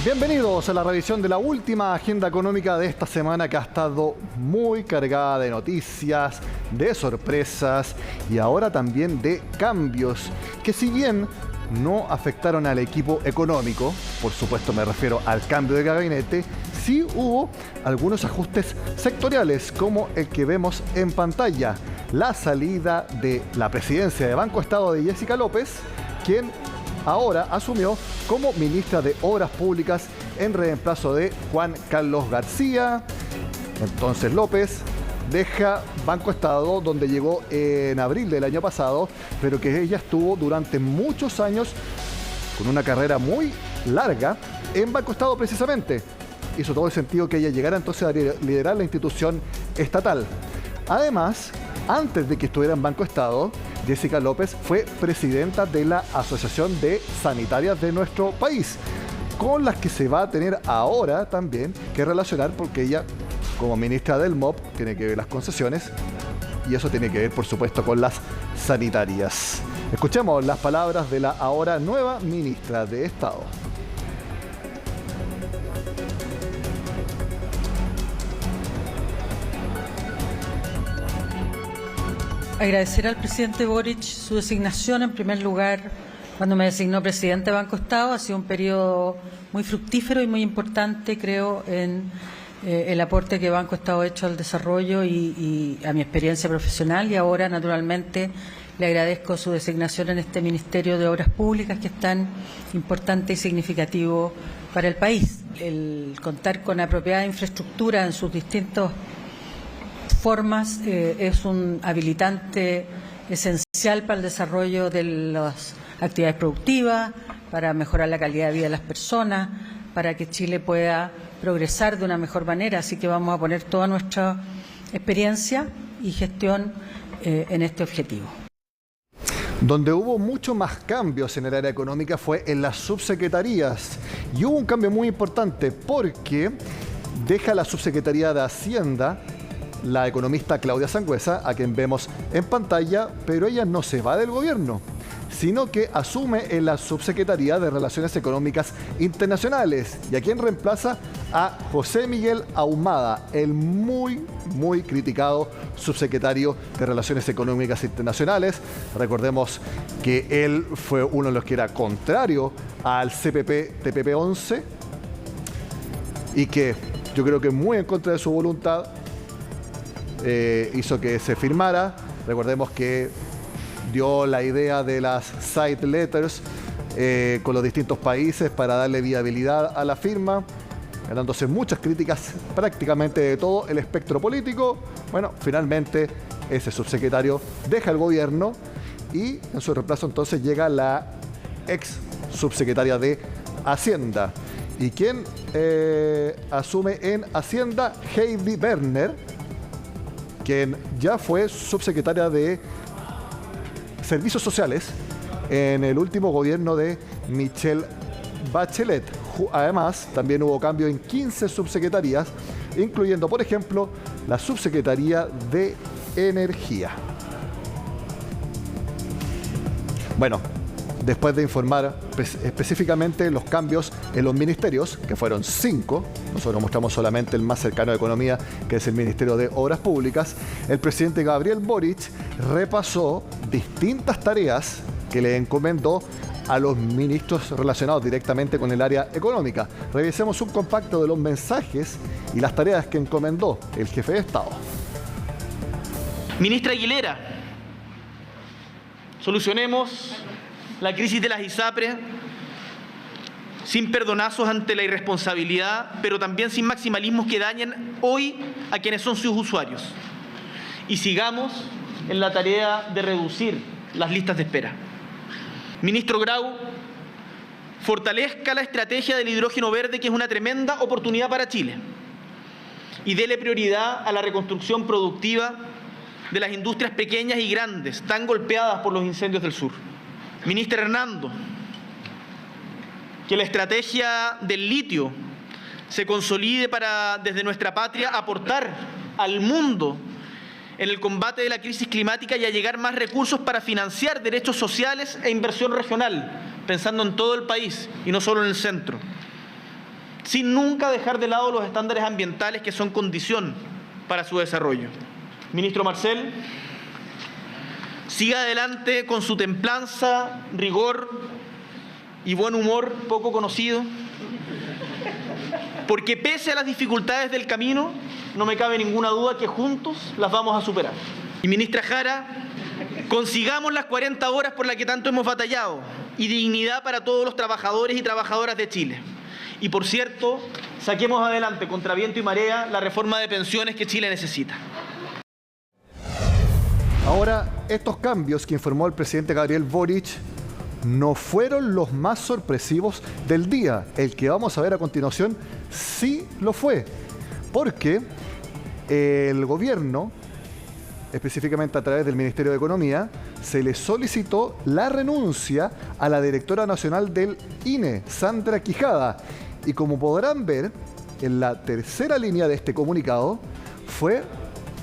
Bienvenidos a la revisión de la última agenda económica de esta semana, que ha estado muy cargada de noticias, de sorpresas y ahora también de cambios que, si bien no afectaron al equipo económico, por supuesto me refiero al cambio de gabinete, sí hubo algunos ajustes sectoriales, como el que vemos en pantalla: la salida de la presidencia de Banco Estado de Jessica López, quien ahora asumió como ministra de Obras Públicas en reemplazo de Juan Carlos García. Entonces López deja Banco Estado, donde llegó en abril del año pasado, pero que ella estuvo durante muchos años con una carrera muy larga en Banco Estado precisamente. Hizo todo el sentido que ella llegara entonces a liderar la institución estatal. Además, antes de que estuviera en Banco Estado, Jessica López fue presidenta de la Asociación de Sanitarias de nuestro país, con las que se va a tener ahora también que relacionar, porque ella, como ministra del MOP, tiene que ver las concesiones, y eso tiene que ver, por supuesto, con las sanitarias. Escuchemos las palabras de la ahora nueva ministra de Estado. Agradecer al presidente Boric su designación. En primer lugar, cuando me designó presidente de Banco Estado, ha sido un periodo muy fructífero y muy importante, creo, en el aporte que Banco Estado ha hecho al desarrollo y a mi experiencia profesional. Y ahora, naturalmente, le agradezco su designación en este Ministerio de Obras Públicas, que es tan importante y significativo para el país. El contar con apropiada infraestructura en sus distintos formas es un habilitante esencial para el desarrollo de las actividades productivas, para mejorar la calidad de vida de las personas, para que Chile pueda progresar de una mejor manera. Así que vamos a poner toda nuestra experiencia y gestión en este objetivo. Donde hubo mucho más cambios en el área económica fue en las subsecretarías. Y hubo un cambio muy importante, porque deja la subsecretaría de Hacienda la economista Claudia Sangüesa, a quien vemos en pantalla, pero ella no se va del gobierno, sino que asume en la Subsecretaría de Relaciones Económicas Internacionales, y a quien reemplaza a José Miguel Ahumada, el muy criticado subsecretario de Relaciones Económicas Internacionales. Recordemos que él fue uno de los que era contrario al CPP-TPP-11 y que yo creo que muy en contra de su voluntad hizo que se firmara. Recordemos que dio la idea de las side letters con los distintos países para darle viabilidad a la firma, ganándose muchas críticas prácticamente de todo el espectro político. Bueno, finalmente ese subsecretario deja el gobierno y en su reemplazo entonces llega la ex subsecretaria de Hacienda. ¿Y quién asume en Hacienda? Heidi Berner, quien ya fue subsecretaria de Servicios Sociales en el último gobierno de Michelle Bachelet. Además, también hubo cambio en 15 subsecretarías, incluyendo, por ejemplo, la subsecretaría de Energía. Bueno, después de informar específicamente los cambios en los ministerios, que fueron 5, nosotros mostramos solamente el más cercano de Economía, que es el Ministerio de Obras Públicas, el presidente Gabriel Boric repasó distintas tareas que le encomendó a los ministros relacionados directamente con el área económica. Revisemos un compacto de los mensajes y las tareas que encomendó el jefe de Estado. Ministra Aguilera, solucionemos la crisis de las ISAPRES sin perdonazos ante la irresponsabilidad, pero también sin maximalismos que dañen hoy a quienes son sus usuarios. Y sigamos en la tarea de reducir las listas de espera. Ministro Grau, fortalezca la estrategia del hidrógeno verde, que es una tremenda oportunidad para Chile, y dele prioridad a la reconstrucción productiva de las industrias pequeñas y grandes, tan golpeadas por los incendios del sur. Ministro Hernando, que la estrategia del litio se consolide para, desde nuestra patria, aportar al mundo en el combate de la crisis climática y a llegar más recursos para financiar derechos sociales e inversión regional, pensando en todo el país y no solo en el centro. sin nunca dejar de lado los estándares ambientales que son condición para su desarrollo. Ministro Marcel, siga adelante con su templanza, rigor y buen humor poco conocido, porque pese a las dificultades del camino, no me cabe ninguna duda que juntos las vamos a superar. Y ministra Jara, consigamos las 40 horas por las que tanto hemos batallado y dignidad para todos los trabajadores y trabajadoras de Chile. Y por cierto, saquemos adelante contra viento y marea la reforma de pensiones que Chile necesita. Ahora, estos cambios que informó el presidente Gabriel Boric no fueron los más sorpresivos del día. El que vamos a ver a continuación sí lo fue, porque el gobierno, específicamente a través del Ministerio de Economía, se le solicitó la renuncia a la directora nacional del INE, Sandra Quijada. Y como podrán ver, en la tercera línea de este comunicado fue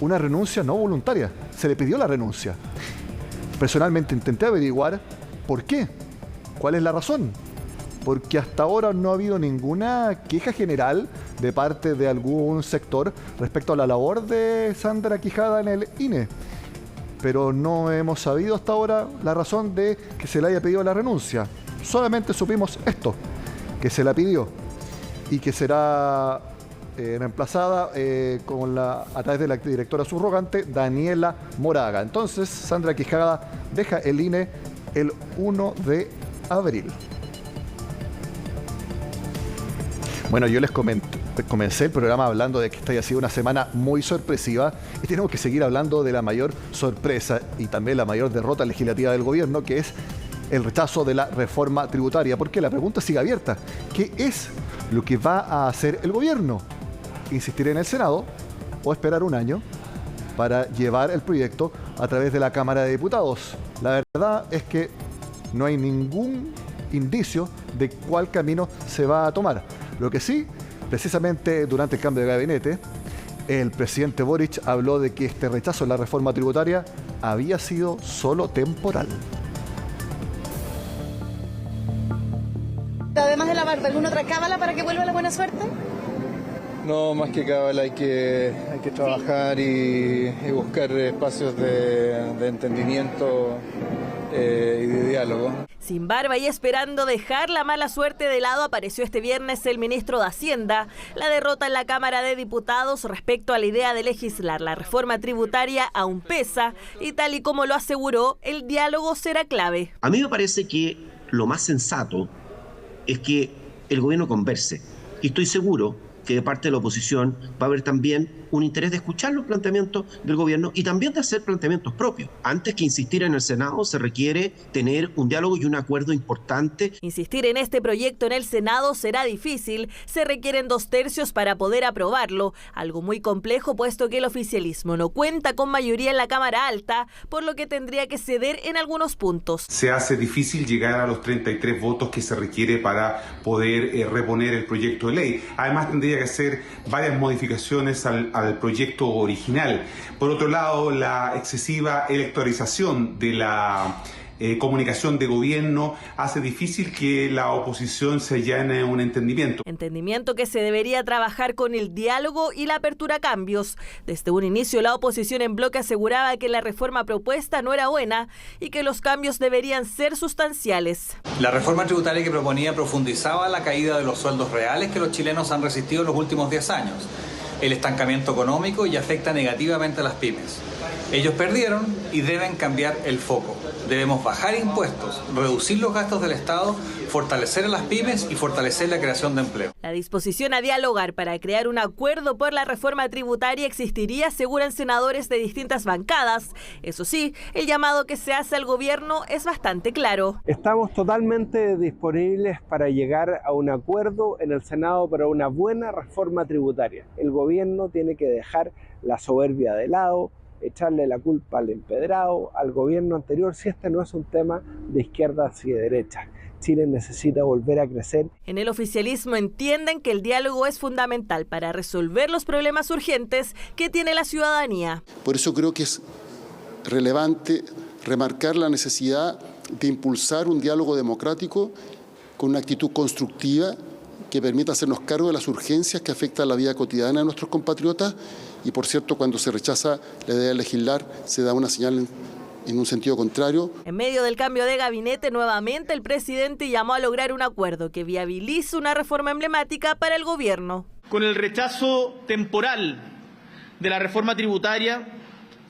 una renuncia no voluntaria. Se le pidió la renuncia. Personalmente intenté averiguar por qué, cuál es la razón. Porque hasta ahora no ha habido ninguna queja general de parte de algún sector respecto a la labor de Sandra Quijada en el INE. Pero no hemos sabido hasta ahora la razón de que se le haya pedido la renuncia. Solamente supimos esto, que se la pidió y que será reemplazada a través de la directora subrogante Daniela Moraga. Entonces, Sandra Quijada deja el INE el 1 de abril. Bueno, yo les comencé el programa hablando de que esta haya sido una semana muy sorpresiva y tenemos que seguir hablando de la mayor sorpresa y también la mayor derrota legislativa del gobierno, que es el rechazo de la reforma tributaria, porque la pregunta sigue abierta. ¿Qué es lo que va a hacer el gobierno? ¿Insistir en el Senado o esperar un año para llevar el proyecto a través de la Cámara de Diputados? La verdad es que no hay ningún indicio de cuál camino se va a tomar. Lo que sí, precisamente durante el cambio de gabinete, el presidente Boric habló de que este rechazo a la reforma tributaria había sido solo temporal. Además de la barba, ¿alguna otra cábala para que vuelva la buena suerte? No, más que cábala hay que trabajar y buscar espacios de entendimiento y de diálogo. Sin barba y esperando dejar la mala suerte de lado, apareció este viernes el ministro de Hacienda. La derrota en la Cámara de Diputados respecto a la idea de legislar la reforma tributaria aún pesa y tal y como lo aseguró, el diálogo será clave. A mí me parece que lo más sensato es que el gobierno converse y estoy seguro que de parte de la oposición va a haber también un interés de escuchar los planteamientos del gobierno y también de hacer planteamientos propios. Antes que insistir en el Senado, se requiere tener un diálogo y un acuerdo importante. Insistir en este proyecto en el Senado será difícil. Se requieren 2/3 para poder aprobarlo, algo muy complejo puesto que el oficialismo no cuenta con mayoría en la Cámara Alta, por lo que tendría que ceder en algunos puntos. Se hace difícil llegar a los 33 votos que se requiere para poder reponer el proyecto de ley. Además, tendría que hacer varias modificaciones al proyecto original. Por otro lado, la excesiva electoralización de la comunicación de gobierno hace difícil que la oposición se allane un entendimiento. Entendimiento que se debería trabajar con el diálogo y la apertura a cambios. Desde un inicio, la oposición en bloque aseguraba que la reforma propuesta no era buena y que los cambios deberían ser sustanciales. La reforma tributaria que proponía profundizaba la caída de los sueldos reales que los chilenos han resistido en los últimos 10 años, el estancamiento económico y afecta negativamente a las pymes. Ellos perdieron y deben cambiar el foco. Debemos bajar impuestos, reducir los gastos del Estado, fortalecer a las pymes y fortalecer la creación de empleo. La disposición a dialogar para crear un acuerdo por la reforma tributaria existiría, aseguran senadores de distintas bancadas. Eso sí, el llamado que se hace al gobierno es bastante claro. Estamos totalmente disponibles para llegar a un acuerdo en el Senado para una buena reforma tributaria. El gobierno tiene que dejar la soberbia de lado, echarle la culpa al empedrado, al gobierno anterior, si este no es un tema de izquierda hacia derecha. Chile necesita volver a crecer. En el oficialismo entienden que el diálogo es fundamental para resolver los problemas urgentes que tiene la ciudadanía. Por eso creo que es relevante remarcar la necesidad de impulsar un diálogo democrático con una actitud constructiva que permita hacernos cargo de las urgencias que afectan la vida cotidiana de nuestros compatriotas y, por cierto, cuando se rechaza la idea de legislar, se da una señal en un sentido contrario. En medio del cambio de gabinete, nuevamente el presidente llamó a lograr un acuerdo que viabilice una reforma emblemática para el gobierno. Con el rechazo temporal de la reforma tributaria,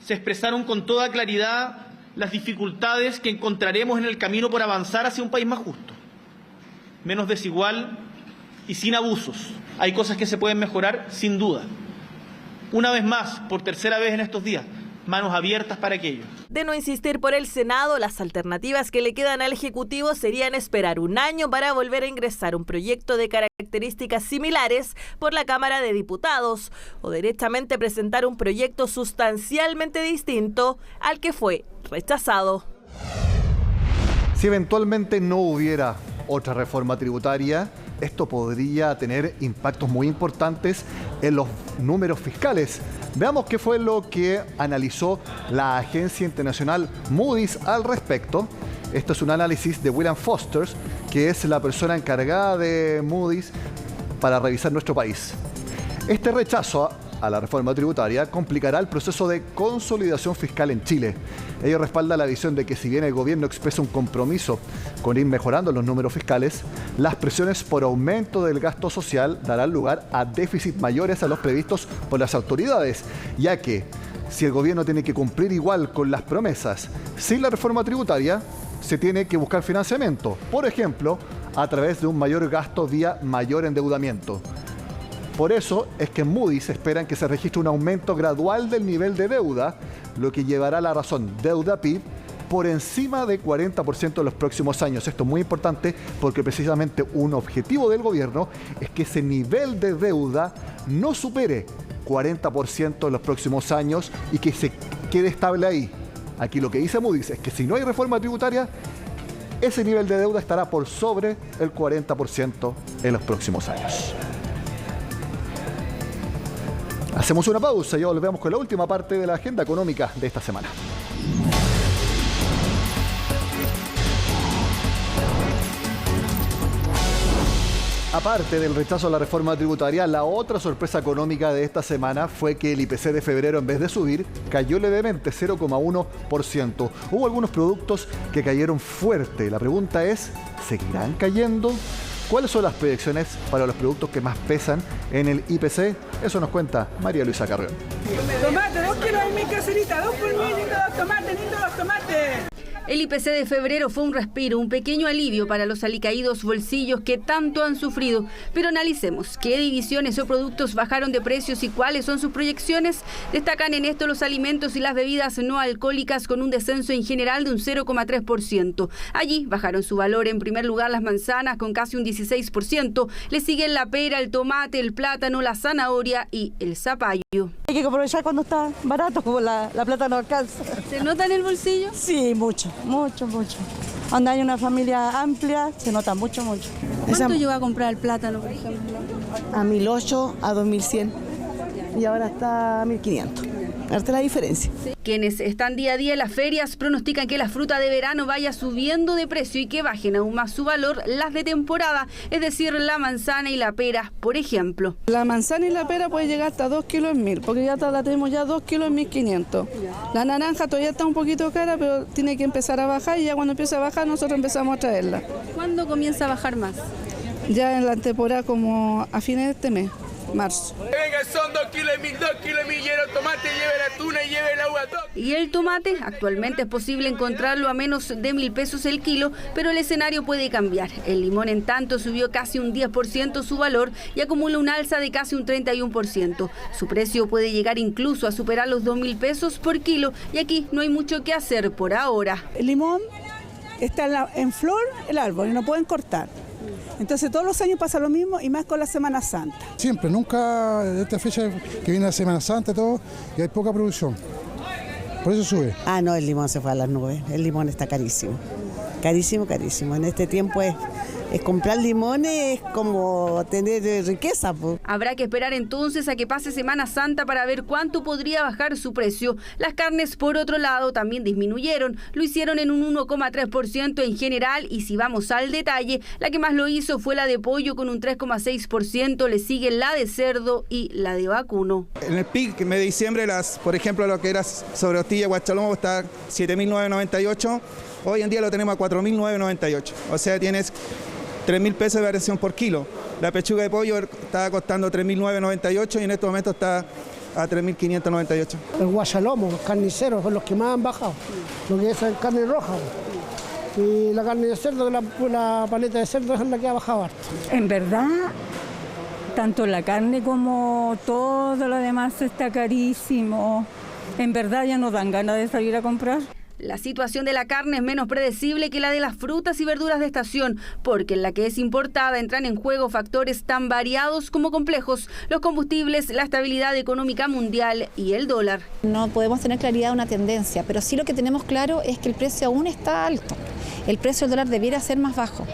se expresaron con toda claridad las dificultades que encontraremos en el camino por avanzar hacia un país más justo, menos desigual y sin abusos. Hay cosas que se pueden mejorar, sin duda. Una vez más, por tercera vez en estos días, manos abiertas para aquello. De no insistir por el Senado, las alternativas que le quedan al Ejecutivo serían esperar un año para volver a ingresar un proyecto de características similares por la Cámara de Diputados o directamente presentar un proyecto sustancialmente distinto al que fue rechazado. Si eventualmente no hubiera otra reforma tributaria, esto podría tener impactos muy importantes en los números fiscales. Veamos qué fue lo que analizó la agencia internacional Moody's al respecto. Esto es un análisis de William Foster, que es la persona encargada de Moody's para revisar nuestro país. Este rechazo a la reforma tributaria complicará el proceso de consolidación fiscal en Chile. Ello respalda la visión de que si bien el gobierno expresa un compromiso con ir mejorando los números fiscales, las presiones por aumento del gasto social darán lugar a déficits mayores a los previstos por las autoridades, ya que si el gobierno tiene que cumplir igual con las promesas sin la reforma tributaria, se tiene que buscar financiamiento, por ejemplo, a través de un mayor gasto vía mayor endeudamiento. Por eso es que en Moody's esperan que se registre un aumento gradual del nivel de deuda, lo que llevará a la razón deuda-PIB por encima de 40% en los próximos años. Esto es muy importante porque precisamente un objetivo del gobierno es que ese nivel de deuda no supere 40% en los próximos años y que se quede estable ahí. Aquí lo que dice Moody's es que si no hay reforma tributaria, ese nivel de deuda estará por sobre el 40% en los próximos años. Hacemos una pausa y volvemos con la última parte de la agenda económica de esta semana. Aparte del rechazo a la reforma tributaria, la otra sorpresa económica de esta semana fue que el IPC de febrero, en vez de subir, cayó levemente, 0,1%. Hubo algunos productos que cayeron fuerte. La pregunta es, ¿seguirán cayendo? ¿Cuáles son las proyecciones para los productos que más pesan en el IPC? Eso nos cuenta María Luisa Carrión. Tomate, 2 kilos en mi caserita, 2 por 1.000, lindo los tomates. El IPC de febrero fue un respiro, un pequeño alivio para los alicaídos bolsillos que tanto han sufrido. Pero analicemos qué divisiones o productos bajaron de precios y cuáles son sus proyecciones. Destacan en esto los alimentos y las bebidas no alcohólicas con un descenso en general de un 0,3%. Allí bajaron su valor en primer lugar las manzanas con casi un 16%. Le siguen la pera, el tomate, el plátano, la zanahoria y el zapallo. Hay que aprovechar cuando está barato, como la plata no alcanza. ¿Se nota en el bolsillo? Sí, mucho. Donde hay una familia amplia, se nota mucho. ¿Cuánto llegó a comprar el plátano, por ejemplo? A 1.800, a 2.100 y ahora está a 1.500. Arte la diferencia. Sí. Quienes están día a día en las ferias pronostican que la fruta de verano vaya subiendo de precio y que bajen aún más su valor las de temporada, es decir, la manzana y la pera, por ejemplo. La manzana y la pera puede llegar hasta 2 kilos en 1.000, porque ya la tenemos ya 2 kilos en 1.500. La naranja todavía está un poquito cara, pero tiene que empezar a bajar y ya cuando empiece a bajar nosotros empezamos a traerla. ¿Cuándo comienza a bajar más? Ya en la temporada como a fines de este mes. Marzo. Venga, son 2 kilos en 1.000, 2 kilos en 1.000, lleve el tomate, lleve la tuna y lleve el agua. Y el tomate, actualmente es posible encontrarlo a menos de 1.000 pesos el kilo, pero el escenario puede cambiar. El limón, en tanto, subió casi un 10% su valor y acumula un alza de casi un 31%. Su precio puede llegar incluso a superar los 2.000 pesos por kilo y aquí no hay mucho que hacer por ahora. El limón está en flor el árbol y no pueden cortar. Entonces todos los años pasa lo mismo y más con la Semana Santa. Siempre, nunca, esta fecha que viene la Semana Santa y todo, y hay poca producción. Por eso sube. No, el limón se fue a las nubes, el limón está carísimo. Carísimo, carísimo. En este tiempo es comprar limones, es como tener riqueza. Po. Habrá que esperar entonces a que pase Semana Santa para ver cuánto podría bajar su precio. Las carnes, por otro lado, también disminuyeron. Lo hicieron en un 1,3% en general y si vamos al detalle, la que más lo hizo fue la de pollo con un 3,6%, le sigue la de cerdo y la de vacuno. En el pic de diciembre, por ejemplo, lo que era sobre hostilla guachalomo está 7.998, hoy en día lo tenemos a 4.998, o sea, tienes 3.000 pesos de variación por kilo. La pechuga de pollo estaba costando 3.998 y en estos momentos está a 3.598. El guachalomo, los carniceros son los que más han bajado, lo que es carne roja. Y la carne de cerdo, la paleta de cerdo es la que ha bajado harto. En verdad, tanto la carne como todo lo demás está carísimo. En verdad ya no dan ganas de salir a comprar. La situación de la carne es menos predecible que la de las frutas y verduras de estación, porque en la que es importada entran en juego factores tan variados como complejos: los combustibles, la estabilidad económica mundial y el dólar. No podemos tener claridad de una tendencia, pero sí lo que tenemos claro es que el precio aún está alto. El precio del dólar debiera ser más bajo,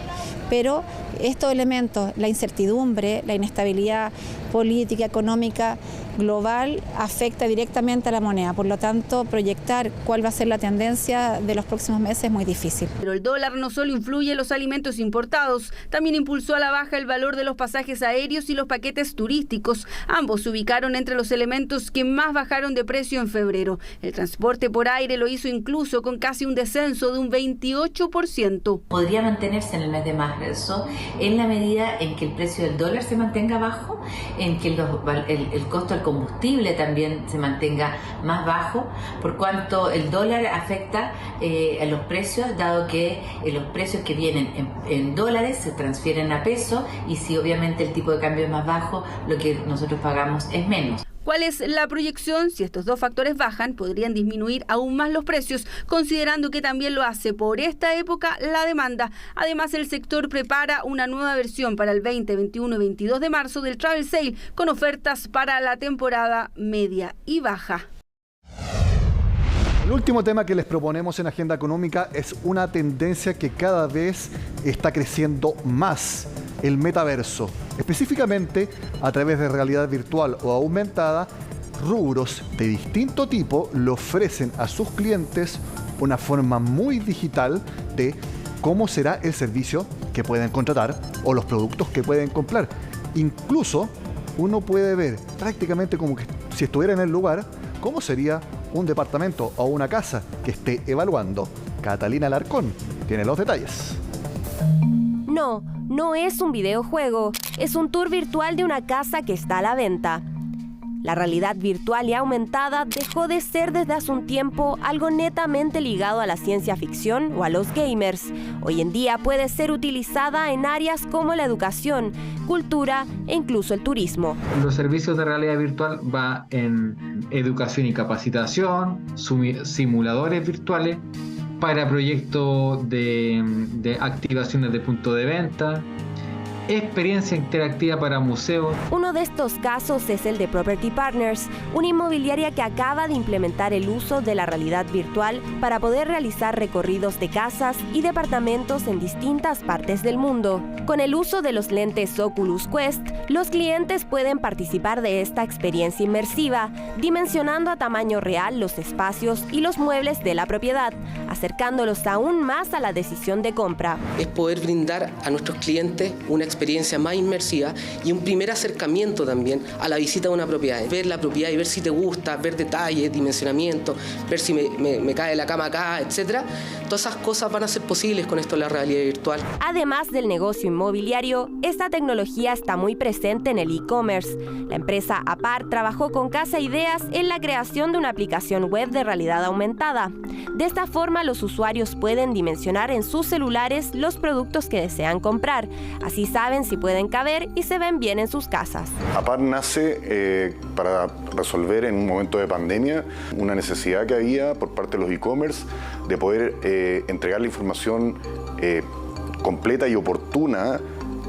pero estos elementos, la incertidumbre, la inestabilidad política, económica, global, afecta directamente a la moneda. Por lo tanto, proyectar cuál va a ser la tendencia de los próximos meses es muy difícil. Pero el dólar no solo influye en los alimentos importados, también impulsó a la baja el valor de los pasajes aéreos y los paquetes turísticos. Ambos se ubicaron entre los elementos que más bajaron de precio en febrero. El transporte por aire lo hizo incluso con casi un descenso de un 28%. Podría mantenerse en el mes de marzo en la medida en que el precio del dólar se mantenga bajo, en que el costo del combustible también se mantenga más bajo, por cuanto el dólar afecta a los precios, dado que los precios que vienen en dólares se transfieren a pesos, y si obviamente el tipo de cambio es más bajo, lo que nosotros pagamos es menos. ¿Cuál es la proyección? Si estos dos factores bajan, podrían disminuir aún más los precios, considerando que también lo hace por esta época la demanda. Además, el sector prepara una nueva versión para el 20, 21 y 22 de marzo del Travel Sale, con ofertas para la temporada media y baja. El último tema que les proponemos en Agenda Económica es una tendencia que cada vez está creciendo más: el metaverso. Específicamente, a través de realidad virtual o aumentada, rubros de distinto tipo le ofrecen a sus clientes una forma muy digital de cómo será el servicio que pueden contratar o los productos que pueden comprar. Incluso uno puede ver prácticamente como que si estuviera en el lugar, cómo sería un departamento o una casa que esté evaluando. Catalina Alarcón tiene los detalles. No es un videojuego, es un tour virtual de una casa que está a la venta. La realidad virtual y aumentada dejó de ser desde hace un tiempo algo netamente ligado a la ciencia ficción o a los gamers. Hoy en día puede ser utilizada en áreas como la educación, cultura e incluso el turismo. Los servicios de realidad virtual va en educación y capacitación, simuladores virtuales para proyectos de activaciones de punto de venta, experiencia interactiva para museos. Uno de estos casos es el de Property Partners, una inmobiliaria que acaba de implementar el uso de la realidad virtual para poder realizar recorridos de casas y departamentos en distintas partes del mundo. Con el uso de los lentes Oculus Quest, los clientes pueden participar de esta experiencia inmersiva, dimensionando a tamaño real los espacios y los muebles de la propiedad, acercándolos aún más a la decisión de compra. Es poder brindar a nuestros clientes una experiencia más inmersiva y un primer acercamiento también a la visita de una propiedad. Ver la propiedad y ver si te gusta, ver detalles, dimensionamiento, ver si me cae la cama acá, etc. Todas esas cosas van a ser posibles con esto de la realidad virtual. Además del negocio inmobiliario, esta tecnología está muy presente en el e-commerce. La empresa Apar trabajó con Casa Ideas en la creación de una aplicación web de realidad aumentada. De esta forma, los usuarios pueden dimensionar en sus celulares los productos que desean comprar. Así saben si pueden caber y se ven bien en sus casas. Apar nace para resolver en un momento de pandemia una necesidad que había por parte de los e-commerce de poder entregar la información completa y oportuna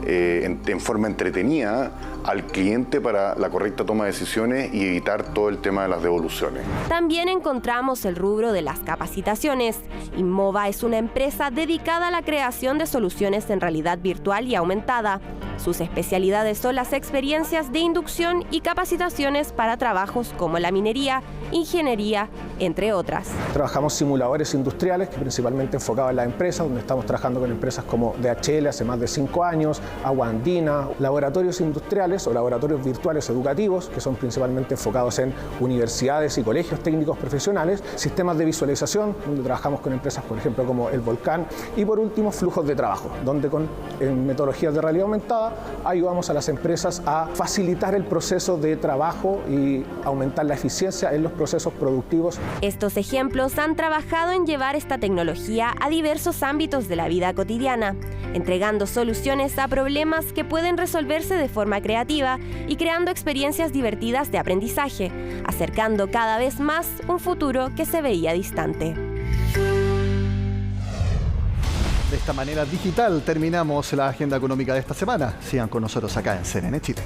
en forma entretenida al cliente para la correcta toma de decisiones y evitar todo el tema de las devoluciones. También encontramos el rubro de las capacitaciones. Inmova es una empresa dedicada a la creación de soluciones en realidad virtual y aumentada. Sus especialidades son las experiencias de inducción y capacitaciones para trabajos como la minería, ingeniería, entre otras. Trabajamos simuladores industriales, que principalmente enfocados en las empresas, donde estamos trabajando con empresas como DHL hace más de 5 años, Agua Andina, laboratorios industriales o laboratorios virtuales educativos, que son principalmente enfocados en universidades y colegios técnicos profesionales, sistemas de visualización, donde trabajamos con empresas, por ejemplo, como El Volcán, y por último, flujos de trabajo, donde con metodologías de realidad aumentada ayudamos a las empresas a facilitar el proceso de trabajo y aumentar la eficiencia en los procesos productivos. Estos ejemplos han trabajado en llevar esta tecnología a diversos ámbitos de la vida cotidiana, entregando soluciones a problemas que pueden resolverse de forma creativa y creando experiencias divertidas de aprendizaje, acercando cada vez más un futuro que se veía distante. De esta manera digital terminamos la agenda económica de esta semana. Sigan con nosotros acá en CNN Chile.